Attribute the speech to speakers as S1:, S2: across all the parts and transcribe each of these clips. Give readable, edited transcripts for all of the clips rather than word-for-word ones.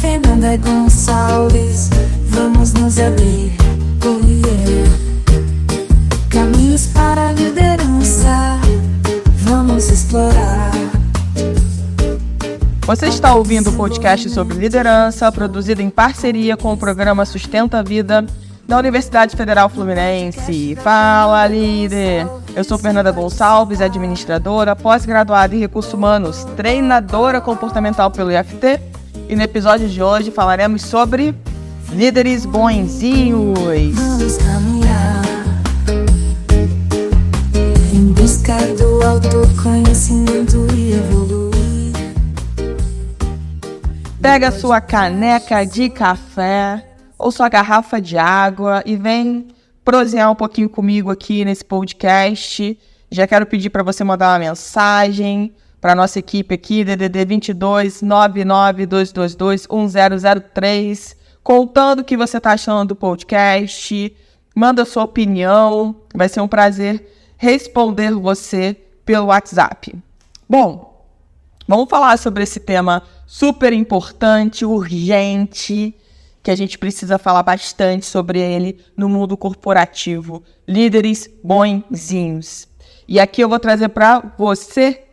S1: Fernanda Gonçalves, vamos nos abrir, caminhos para a liderança, vamos explorar.
S2: Você está ouvindo o podcast sobre liderança, produzido em parceria com o programa Sustenta a Vida da Universidade Federal Fluminense. Fala, líder! Eu sou Fernanda Gonçalves, administradora, pós-graduada em Recursos Humanos, treinadora comportamental pelo IFT, e no episódio de hoje falaremos sobre líderes bonzinhos.
S1: Vamos caminhar em busca do autoconhecimento e evoluir.
S2: Pega sua caneca de café ou sua garrafa de água e vem prosear um pouquinho comigo aqui nesse podcast. Já quero pedir para você mandar uma mensagem para a nossa equipe aqui, DDD 22 99 222 1003, contando o que você está achando do podcast. Manda sua opinião, vai ser um prazer responder você pelo WhatsApp. Bom, vamos falar sobre esse tema super importante, urgente, que a gente precisa falar bastante sobre ele no mundo corporativo. Líderes bonzinhos. E aqui eu vou trazer para você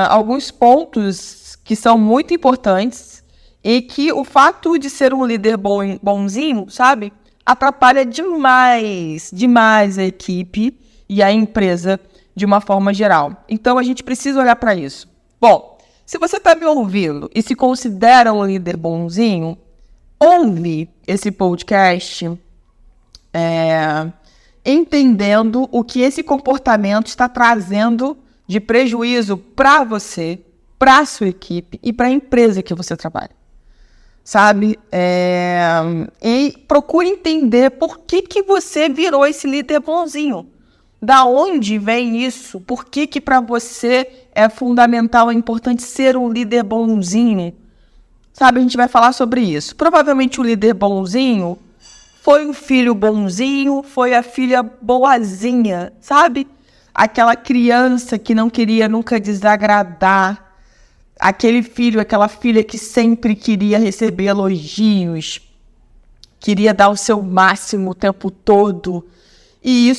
S2: alguns pontos que são muito importantes e que o fato de ser um líder bonzinho, sabe, atrapalha demais a equipe e a empresa de uma forma geral. Então a gente precisa olhar para isso. Bom, se você está me ouvindo e se considera um líder bonzinho, ouve esse podcast entendendo o que esse comportamento está trazendo de prejuízo para você, para a sua equipe e para a empresa que você trabalha. Sabe? E procure entender por que você virou esse líder bonzinho. Da onde vem isso? Por que para você é fundamental, é importante ser um líder bonzinho? Sabe, a gente vai falar sobre isso. Provavelmente o líder bonzinho foi um filho bonzinho, foi a filha boazinha, sabe? Aquela criança que não queria nunca desagradar. Aquele filho, aquela filha que sempre queria receber elogios. Queria dar o seu máximo o tempo todo. E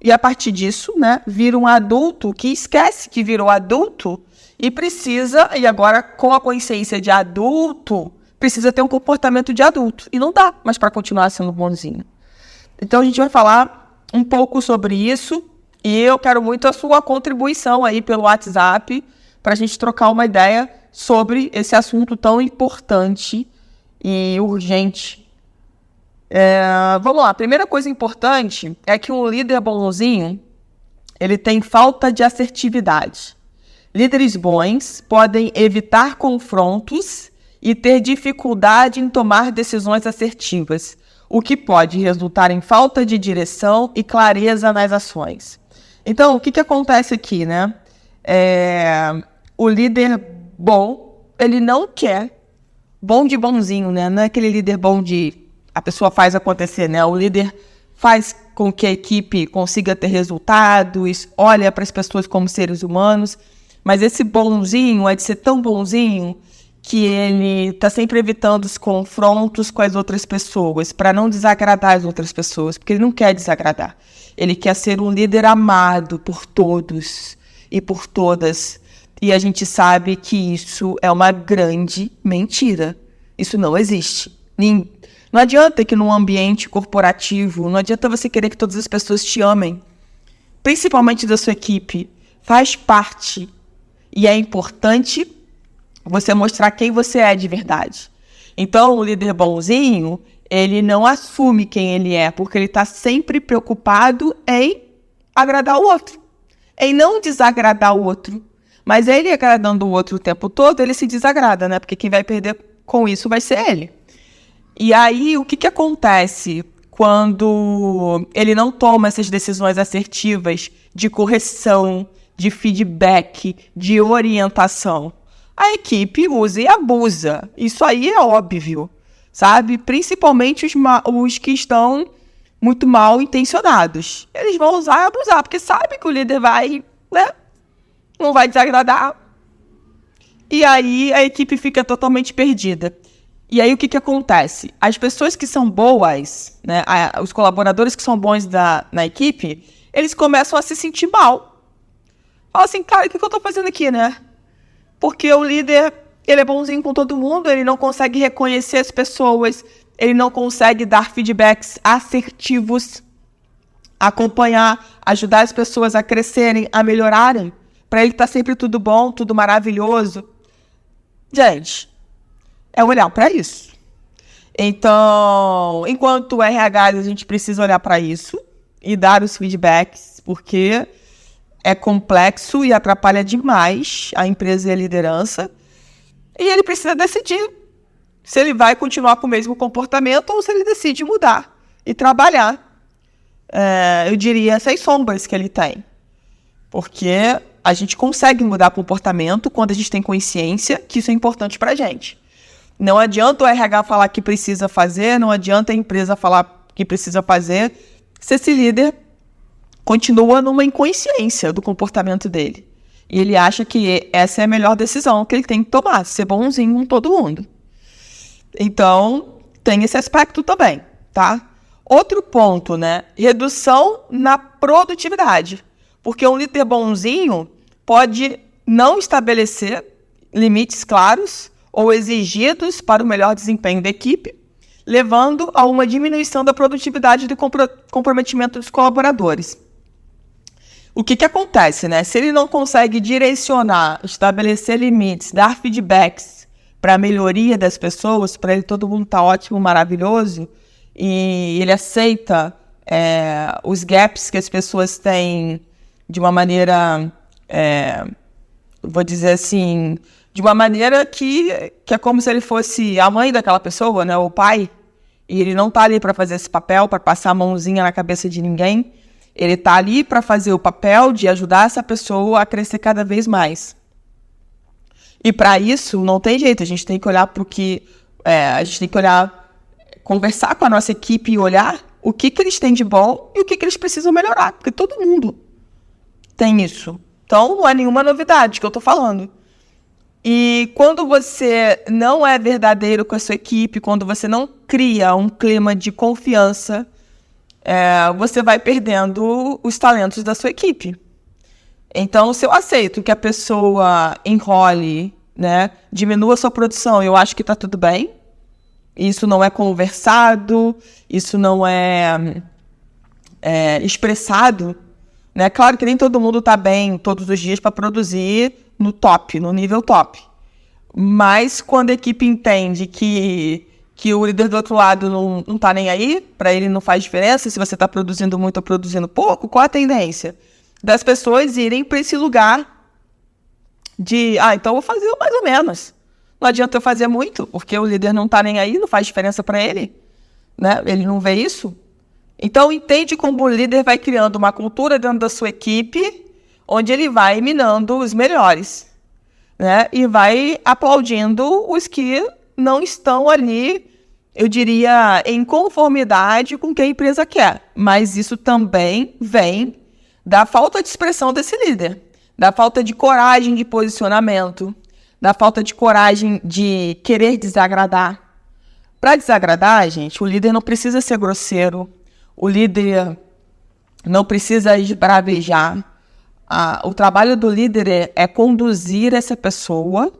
S2: a partir disso, né, vira um adulto que esquece que virou adulto e precisa, e agora com a consciência de adulto, precisa ter um comportamento de adulto. E não dá mais para continuar sendo bonzinho. Então a gente vai falar um pouco sobre isso e eu quero muito a sua contribuição aí pelo WhatsApp para a gente trocar uma ideia sobre esse assunto tão importante e urgente. Vamos lá, a primeira coisa importante é que um líder bonzinho, ele tem falta de assertividade. Líderes bons podem evitar confrontos e ter dificuldade em tomar decisões assertivas, o que pode resultar em falta de direção e clareza nas ações. Então, o que acontece aqui, né? O líder bom, ele não quer bom de bonzinho, né? Não é aquele líder bom de a pessoa faz acontecer, né? O líder faz com que a equipe consiga ter resultados, olha para as pessoas como seres humanos, mas esse bonzinho é de ser tão bonzinho que ele está sempre evitando os confrontos com as outras pessoas, para não desagradar as outras pessoas, porque ele não quer desagradar. Ele quer ser um líder amado por todos e por todas. E a gente sabe que isso é uma grande mentira. Isso não existe. Não adianta que num ambiente corporativo, não adianta você querer que todas as pessoas te amem, principalmente da sua equipe. Faz parte. E é importante você mostrar quem você é de verdade. Então, o líder bonzinho, ele não assume quem ele é, porque ele está sempre preocupado em agradar o outro, em não desagradar o outro. Mas ele agradando o outro o tempo todo, ele se desagrada, né? Porque quem vai perder com isso vai ser ele. E aí, o que acontece quando ele não toma essas decisões assertivas de correção, de feedback, de orientação? A equipe usa e abusa. Isso aí é óbvio, sabe? Principalmente os que estão muito mal intencionados. Eles vão usar e abusar, porque sabe que o líder vai, né? Não vai desagradar. E aí a equipe fica totalmente perdida. E aí o que acontece? As pessoas que são boas, né, os colaboradores que são bons na equipe, eles começam a se sentir mal. Fala assim, cara, o que eu tô fazendo aqui, né? Porque o líder, ele é bonzinho com todo mundo, ele não consegue reconhecer as pessoas, ele não consegue dar feedbacks assertivos, acompanhar, ajudar as pessoas a crescerem, a melhorarem. Para ele tá sempre tudo bom, tudo maravilhoso. Gente, é olhar para isso. Então, enquanto RH, a gente precisa olhar para isso e dar os feedbacks, porque é complexo e atrapalha demais a empresa e a liderança. E ele precisa decidir se ele vai continuar com o mesmo comportamento ou se ele decide mudar e trabalhar. Eu diria, sem sombras que ele tem. Porque a gente consegue mudar comportamento quando a gente tem consciência que isso é importante para a gente. Não adianta o RH falar que precisa fazer, não adianta a empresa falar que precisa fazer, se esse líder continua numa inconsciência do comportamento dele. E ele acha que essa é a melhor decisão que ele tem que tomar, ser bonzinho com todo mundo. Então, tem esse aspecto também, tá? Outro ponto, né? Redução na produtividade. Porque um líder bonzinho pode não estabelecer limites claros ou exigidos para o melhor desempenho da equipe, levando a uma diminuição da produtividade e do comprometimento dos colaboradores. O que acontece, né? Se ele não consegue direcionar, estabelecer limites, dar feedbacks para a melhoria das pessoas, para ele todo mundo tá ótimo, maravilhoso, e ele aceita os gaps que as pessoas têm de uma maneira, vou dizer assim, de uma maneira que é como se ele fosse a mãe daquela pessoa, né, o pai, e ele não está ali para fazer esse papel, para passar a mãozinha na cabeça de ninguém, ele está ali para fazer o papel de ajudar essa pessoa a crescer cada vez mais. E para isso, não tem jeito, a gente tem que olhar para o que, a gente tem que olhar, conversar com a nossa equipe e olhar o que eles têm de bom e o que eles precisam melhorar, porque todo mundo tem isso. Então, não é nenhuma novidade que eu estou falando. E quando você não é verdadeiro com a sua equipe, quando você não cria um clima de confiança, você vai perdendo os talentos da sua equipe. Então, se eu aceito que a pessoa enrole, né, diminua a sua produção, eu acho que está tudo bem. Isso não é conversado, isso não é expressado. Né? Claro que nem todo mundo está bem todos os dias para produzir no top, no nível top. Mas quando a equipe entende que o líder do outro lado não está nem aí, para ele não faz diferença se você está produzindo muito ou produzindo pouco, qual a tendência? Das pessoas irem para esse lugar de, então eu vou fazer mais ou menos. Não adianta eu fazer muito, porque o líder não está nem aí, não faz diferença para ele. Né? Ele não vê isso. Então, entende como o líder vai criando uma cultura dentro da sua equipe, onde ele vai minando os melhores, né? E vai aplaudindo os que não estão ali, eu diria, em conformidade com o que a empresa quer. Mas isso também vem da falta de expressão desse líder, da falta de coragem de posicionamento, da falta de coragem de querer desagradar. Para desagradar, gente, o líder não precisa ser grosseiro, o líder não precisa esbravejar. O trabalho do líder é conduzir essa pessoa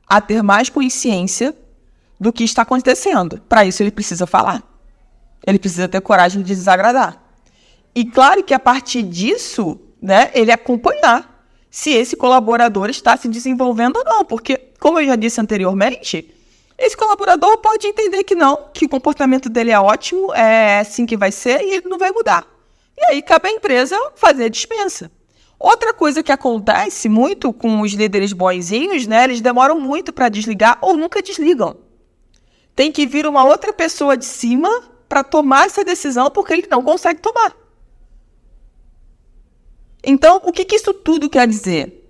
S2: a ter mais consciência do que está acontecendo. Para isso, ele precisa falar. Ele precisa ter coragem de desagradar. E claro que a partir disso, né, ele acompanhar se esse colaborador está se desenvolvendo ou não. Porque, como eu já disse anteriormente, esse colaborador pode entender que não, que o comportamento dele é ótimo, é assim que vai ser e ele não vai mudar. E aí cabe à empresa fazer a dispensa. Outra coisa que acontece muito com os líderes bonzinhos, né, eles demoram muito para desligar ou nunca desligam. Tem que vir uma outra pessoa de cima para tomar essa decisão porque ele não consegue tomar. Então, o que isso tudo quer dizer?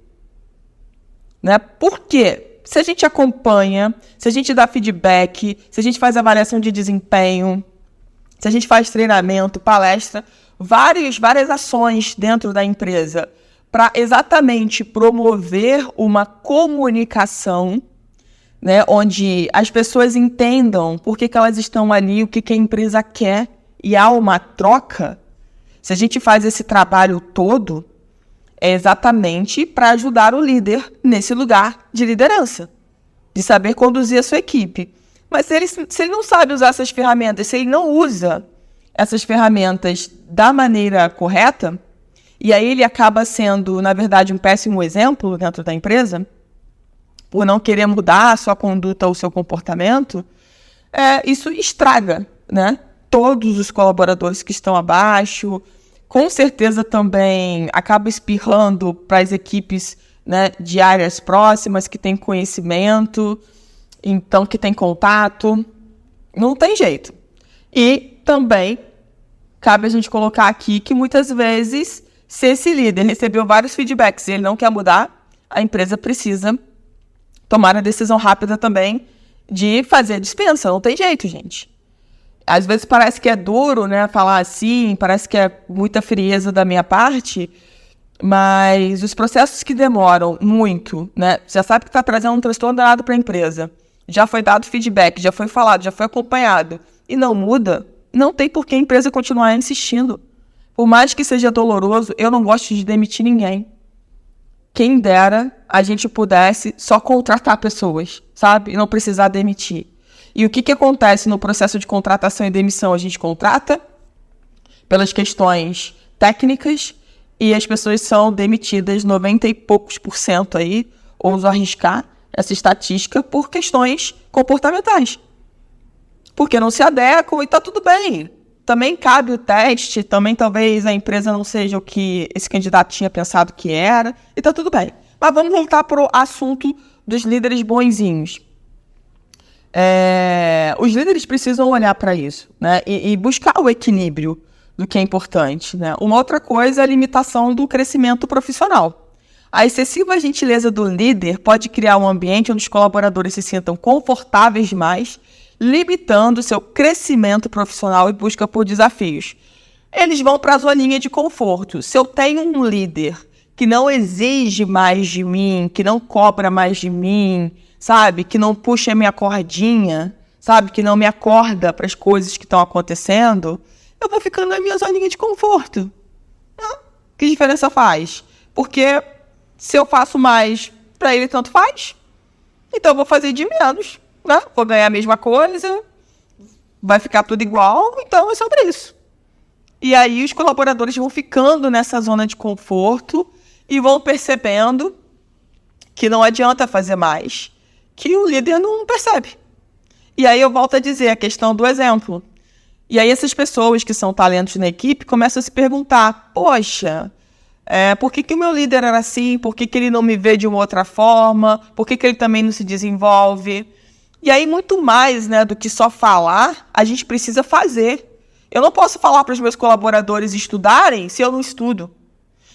S2: Né? Por quê? Se a gente acompanha, se a gente dá feedback, se a gente faz avaliação de desempenho, se a gente faz treinamento, palestra, várias ações dentro da empresa para exatamente promover uma comunicação, né, onde as pessoas entendam por que elas estão ali, o que a empresa quer, e há uma troca, se a gente faz esse trabalho todo, é exatamente para ajudar o líder nesse lugar de liderança, de saber conduzir a sua equipe. Mas se ele não sabe usar essas ferramentas, se ele não usa essas ferramentas da maneira correta, e aí ele acaba sendo, na verdade, um péssimo exemplo dentro da empresa, por não querer mudar a sua conduta ou o seu comportamento, isso estraga, né, todos os colaboradores que estão abaixo. Com certeza também acaba espirrando para as equipes, né, de áreas próximas, que têm conhecimento, então que tem contato. Não tem jeito. E também cabe a gente colocar aqui que muitas vezes, se esse líder recebeu vários feedbacks e ele não quer mudar, a empresa precisa tomar a decisão rápida também de fazer a dispensa. Não tem jeito, gente. Às vezes parece que é duro, né, falar assim, parece que é muita frieza da minha parte, mas os processos que demoram muito, né, já sabe que está trazendo um transtorno danado para a empresa, já foi dado feedback, já foi falado, já foi acompanhado, e não muda, não tem por que a empresa continuar insistindo. Por mais que seja doloroso, eu não gosto de demitir ninguém. Quem dera a gente pudesse só contratar pessoas, sabe? E não precisar demitir. E o que acontece no processo de contratação e demissão? A gente contrata pelas questões técnicas e as pessoas são demitidas 90 e poucos % aí, ouso arriscar essa estatística, por questões comportamentais. Porque não se adequam e está tudo bem. Também cabe o teste, também talvez a empresa não seja o que esse candidato tinha pensado que era, e está tudo bem. Mas vamos voltar para o assunto dos líderes bonzinhos. Os líderes precisam olhar para isso, né, e buscar o equilíbrio do que é importante, né? Uma outra coisa é a limitação do crescimento profissional. A excessiva gentileza do líder pode criar um ambiente onde os colaboradores se sintam confortáveis demais, limitando seu crescimento profissional e busca por desafios. Eles vão para a zoninha de conforto. Se eu tenho um líder que não exige mais de mim, que não cobra mais de mim, sabe, que não puxa a minha cordinha, sabe, que não me acorda para as coisas que estão acontecendo, eu vou ficando na minha zoninha de conforto. Que diferença faz? Porque se eu faço mais, para ele tanto faz, então eu vou fazer de menos, né? Vou ganhar a mesma coisa, vai ficar tudo igual, então é sobre isso. E aí os colaboradores vão ficando nessa zona de conforto e vão percebendo que não adianta fazer mais, que o líder não percebe. E aí eu volto a dizer a questão do exemplo. E aí essas pessoas que são talentos na equipe começam a se perguntar, poxa, por que o meu líder era assim? Por que ele não me vê de uma outra forma? Por que ele também não se desenvolve? E aí muito mais, né, do que só falar, a gente precisa fazer. Eu não posso falar para os meus colaboradores estudarem se eu não estudo.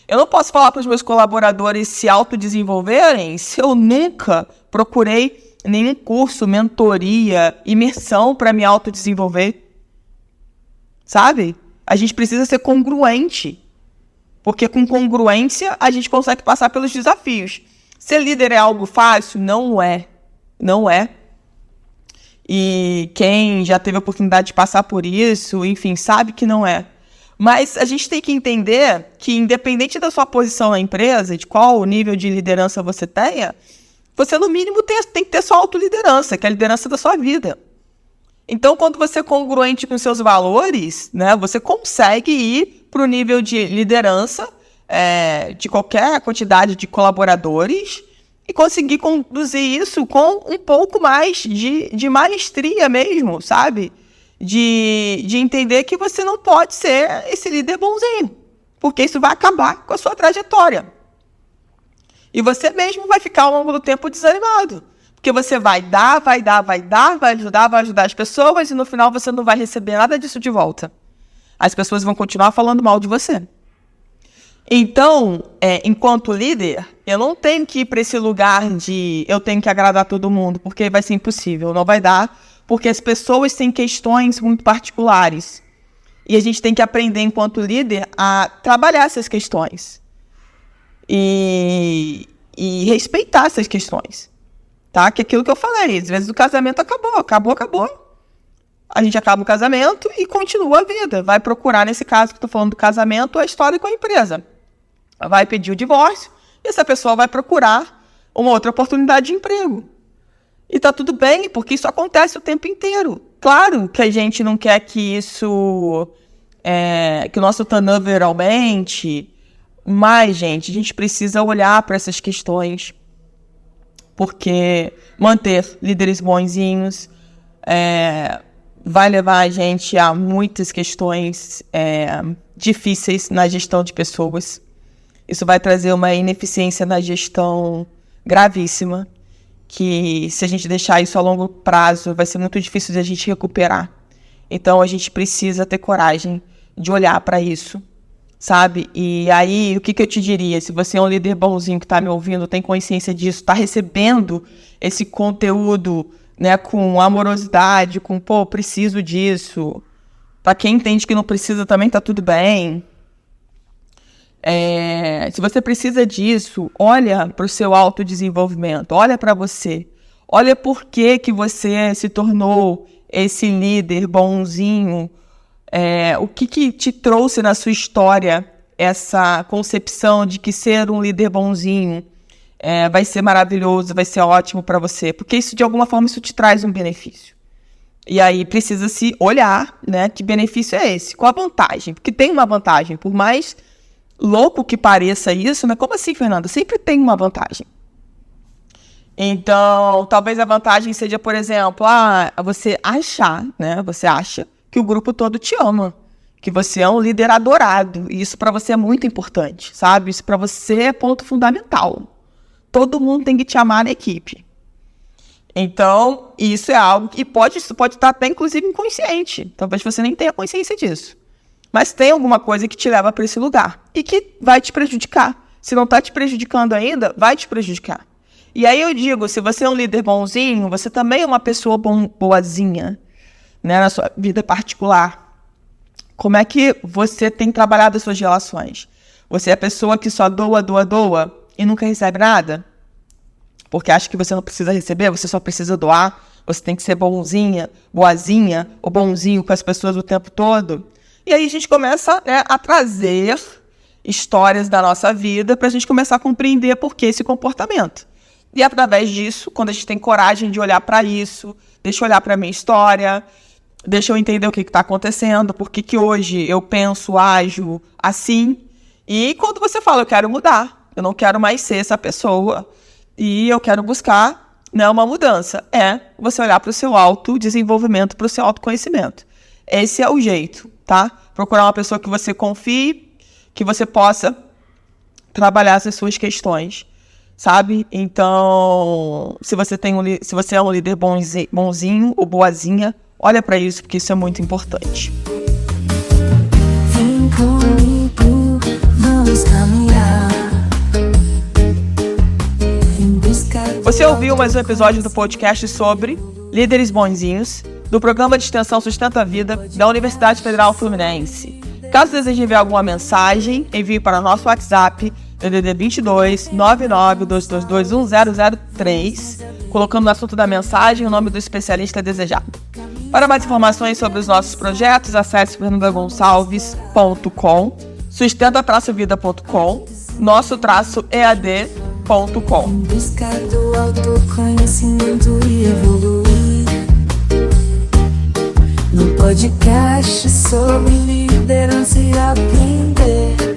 S2: Eu não posso falar para os meus colaboradores se autodesenvolverem se eu nunca procurei nenhum curso, mentoria, imersão para me autodesenvolver. Sabe? A gente precisa ser congruente. Porque com congruência a gente consegue passar pelos desafios. Ser líder é algo fácil? Não é. Não é. E quem já teve a oportunidade de passar por isso, enfim, sabe que não é. Mas a gente tem que entender que, independente da sua posição na empresa, de qual nível de liderança você tenha, você, no mínimo, tem que ter sua autoliderança, que é a liderança da sua vida. Então, quando você é congruente com seus valores, né, você consegue ir para o nível de liderança de qualquer quantidade de colaboradores e conseguir conduzir isso com um pouco mais de maestria mesmo, sabe? De entender que você não pode ser esse líder bonzinho, porque isso vai acabar com a sua trajetória. E você mesmo vai ficar ao longo do tempo desanimado, porque você vai dar, vai ajudar as pessoas e no final você não vai receber nada disso de volta. As pessoas vão continuar falando mal de você. Então, enquanto líder, eu não tenho que ir para esse lugar de eu tenho que agradar todo mundo, porque vai ser impossível, não vai dar, porque as pessoas têm questões muito particulares. E a gente tem que aprender, enquanto líder, a trabalhar essas questões. E respeitar essas questões. tá? Que é aquilo que eu falei, às vezes o casamento acabou. A gente acaba o casamento e continua a vida. Vai procurar, nesse caso que eu tô falando do casamento, a história com a empresa. Vai pedir o divórcio e essa pessoa vai procurar uma outra oportunidade de emprego. E tá tudo bem, porque isso acontece o tempo inteiro. Claro que a gente não quer que isso... que o nosso turnover aumente, mas, gente, a gente precisa olhar para essas questões, porque manter líderes bonzinhos vai levar a gente a muitas questões difíceis na gestão de pessoas. Isso vai trazer uma ineficiência na gestão gravíssima, que se a gente deixar isso a longo prazo, vai ser muito difícil de a gente recuperar. Então, a gente precisa ter coragem de olhar para isso, sabe? E aí, o que eu te diria? Se você é um líder bonzinho que está me ouvindo, tem consciência disso, está recebendo esse conteúdo, né, com amorosidade, com, preciso disso. Para quem entende que não precisa também, tá tudo bem. Se você precisa disso, olha para o seu autodesenvolvimento, olha para você. Olha por que você se tornou esse líder bonzinho. O que te trouxe na sua história essa concepção de que ser um líder bonzinho vai ser maravilhoso, vai ser ótimo para você, porque isso, de alguma forma, isso te traz um benefício. E aí precisa se olhar, né, que benefício é esse, qual a vantagem, porque tem uma vantagem, por mais louco que pareça isso, mas como assim, Fernanda? Sempre tem uma vantagem. Então, talvez a vantagem seja, por exemplo, você acha que o grupo todo te ama, que você é um líder adorado, e isso para você é muito importante, sabe? Isso para você é ponto fundamental. Todo mundo tem que te amar na equipe. Então, isso é algo que isso pode estar até, inclusive, inconsciente. Talvez você nem tenha consciência disso. Mas tem alguma coisa que te leva para esse lugar e que vai te prejudicar. Se não está te prejudicando ainda, vai te prejudicar. E aí eu digo, se você é um líder bonzinho, você também é uma pessoa boazinha, né, na sua vida particular. Como é que você tem trabalhado as suas relações? Você é a pessoa que só doa e nunca recebe nada? Porque acha que você não precisa receber, você só precisa doar, você tem que ser bonzinha, boazinha ou bonzinho com as pessoas o tempo todo. E aí a gente começa, né, a trazer histórias da nossa vida para a gente começar a compreender por que esse comportamento. E através disso, quando a gente tem coragem de olhar para isso, deixa eu olhar para a minha história, deixa eu entender o que está acontecendo, por que hoje eu penso, ajo assim. E quando você fala, eu quero mudar, eu não quero mais ser essa pessoa e eu quero buscar, né, uma mudança, você olhar para o seu autodesenvolvimento, para o seu autoconhecimento. Esse é o jeito, tá? Procurar uma pessoa que você confie, que você possa trabalhar essas suas questões, sabe? Então, se você é um líder bonzinho ou boazinha, olha para isso, porque isso é muito importante.
S1: Vem comigo, vamos caminhar.
S2: Você ouviu mais um episódio do podcast sobre líderes bonzinhos, do programa de extensão Sustenta a Vida da Universidade Federal Fluminense. Caso deseje enviar alguma mensagem, envie para o nosso WhatsApp, DDD 22 99222 1003, colocando no assunto da mensagem o nome do especialista desejado. Para mais informações sobre os nossos projetos, acesse fernandagonçalves.com, sustenta-vida.com, nosso-ead.com.
S1: Em busca do autoconhecimento e evoluir. No podcast sobre liderança e aprender.